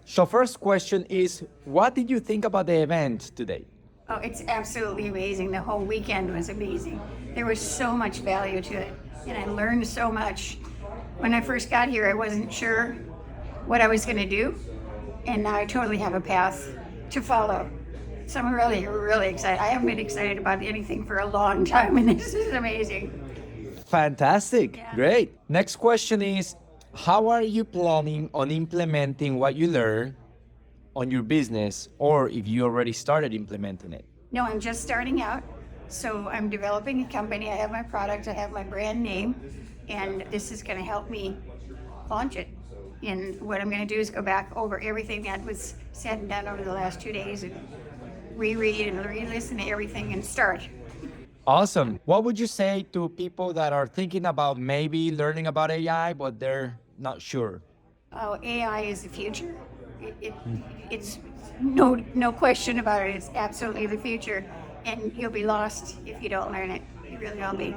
So first question is, what did you think about the event today? Oh, it's absolutely amazing. The whole weekend was amazing. There was so much value to it, and I learned so much. When I first got here, I wasn't sure what I was going to do, and now I totally have a path to follow. So I'm really, really excited. I haven't been excited about anything for a long time, and this is amazing. Fantastic. Yeah. Great. Next question is, how are you planning on implementing what you learned on your business, or if you already started implementing it? No, I'm just starting out. So I'm developing a company. I have my product, I have my brand name, and this is going to help me launch it. And what I'm going to do is go back over everything that was said and done over the last 2 days and reread and re-listen to everything and start. Awesome. What would you say to people that are thinking about maybe learning about AI, but they're not sure? Oh, AI is the future. It's no question about it. It's absolutely the future, and you'll be lost if you don't learn it. You really will be.